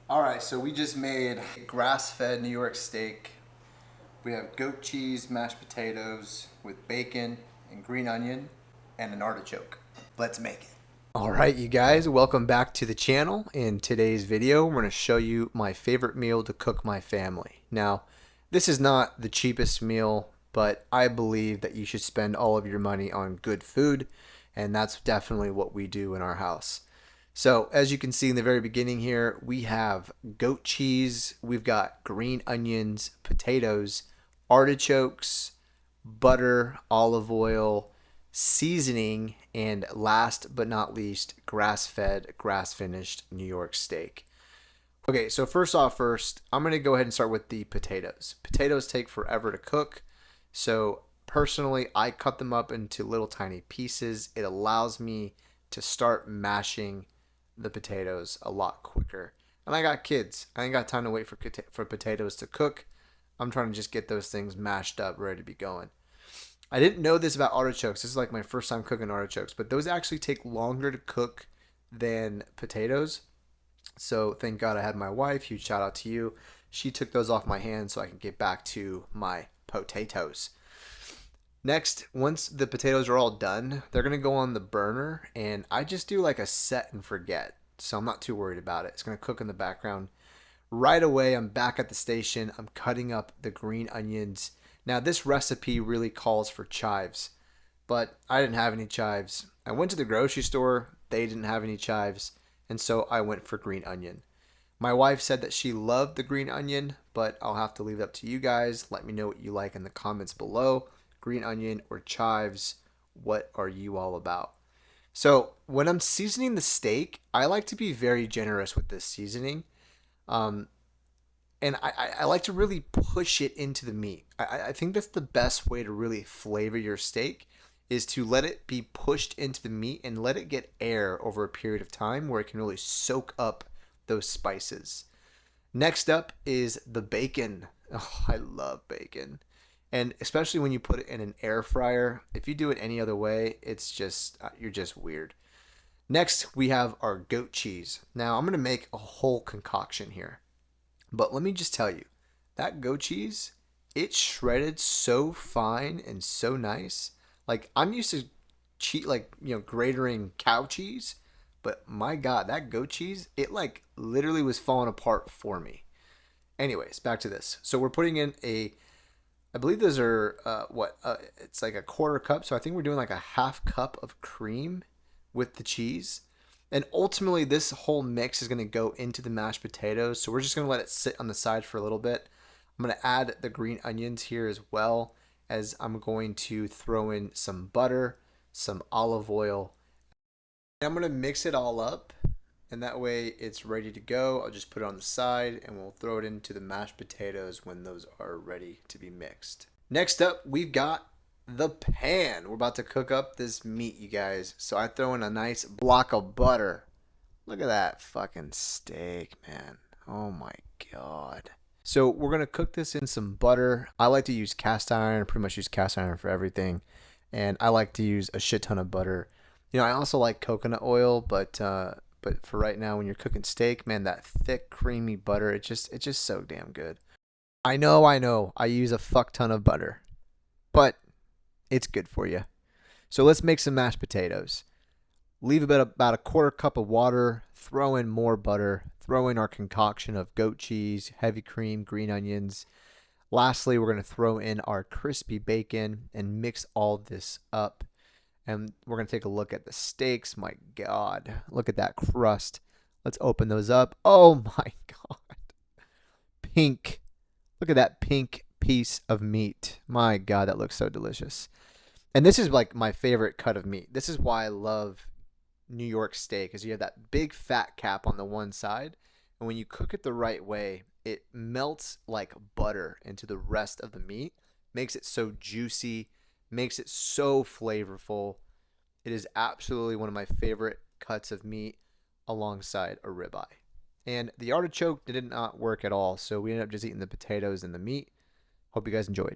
All right, so we just made grass-fed New York steak. We have goat cheese, mashed potatoes with bacon and green onion and an artichoke. Let's make it. All right, you guys, welcome back to the channel. In today's video, we're going to show you my favorite meal to cook my family. Now, this is not the cheapest meal, but I believe that you should spend all of your money on good food, and that's definitely what we do in our house. So as you can see in the very beginning here, we have goat cheese, we've got green onions, potatoes, artichokes, butter, olive oil, seasoning, and last but not least, grass-fed, grass-finished New York steak. Okay, so first, I'm going to go ahead and start with the potatoes. Potatoes take forever to cook, so personally, I cut them up into little tiny pieces. It allows me to start mashing the potatoes a lot quicker. And I got kids. I ain't got time to wait for potatoes to cook. I'm trying to just get those things mashed up, ready to be going. I didn't know this about artichokes. This is like my first time cooking artichokes, but those actually take longer to cook than potatoes. So thank God I had my wife. Huge shout out to you. She took those off my hands so I can get back to my potatoes. Next, once the potatoes are all done, they're going to go on the burner, and I just do like a set and forget. So I'm not too worried about it. It's going to cook in the background. Right away, I'm back at the station. I'm cutting up the green onions. Now, this recipe really calls for chives, but I didn't have any chives. I went to the grocery store. They didn't have any chives, and so I went for green onion. My wife said that she loved the green onion, but I'll have to leave it up to you guys. Let me know what you like in the comments below. Green onion or chives, what are you all about? So when I'm seasoning the steak, I like to be very generous with this seasoning. Um, and I like to really push it into the meat. I think that's the best way to really flavor your steak is to let it be pushed into the meat and let it get air over a period of time where it can really soak up those spices. Next up is the bacon. Oh, I love bacon. And especially when you put it in an air fryer, if you do it any other way, it's just, you're just weird. Next, we have our goat cheese. Now, I'm going to make a whole concoction here. But let me just tell you, that goat cheese, it's shredded so fine and so nice. Like, I'm used to gratering cow cheese, but my God, that goat cheese, it like literally was falling apart for me. Anyways, back to this. So we're putting in I believe those are it's like a quarter cup. So I think we're doing like a half cup of cream with the cheese. And ultimately, this whole mix is going to go into the mashed potatoes. So we're just going to let it sit on the side for a little bit. I'm going to add the green onions here as well as I'm going to throw in some butter, some olive oil. And I'm going to mix it all up. And that way it's ready to go. I'll just put it on the side and we'll throw it into the mashed potatoes when those are ready to be mixed. Next up, we've got the pan. We're about to cook up this meat, you guys. So I throw in a nice block of butter. Look at that fucking steak, man. Oh my God. So we're going to cook this in some butter. I like to use cast iron, pretty much use cast iron for everything. And I like to use a shit ton of butter. You know, I also like coconut oil, but for right now when you're cooking steak, man, that thick creamy it's just so damn good. I know I use a fuck ton of butter, but it's good for you. So let's make some mashed potatoes. Leave about a quarter cup of water, throw in more butter, throw in our concoction of goat cheese, heavy cream, green onions. Lastly, we're going to throw in our crispy bacon and mix all this up. And we're going to take a look at the steaks. My God, look at that crust. Let's open those up. Oh my God. Pink. Look at that pink piece of meat. My God, that looks so delicious. And this is like my favorite cut of meat. This is why I love New York steak, is you have that big fat cap on the one side. And when you cook it the right way, it melts like butter into the rest of the meat, makes it so juicy, makes it so flavorful. It is absolutely one of my favorite cuts of meat alongside a ribeye. And the artichoke did not work at all, so we ended up just eating the potatoes and the meat. Hope you guys enjoyed.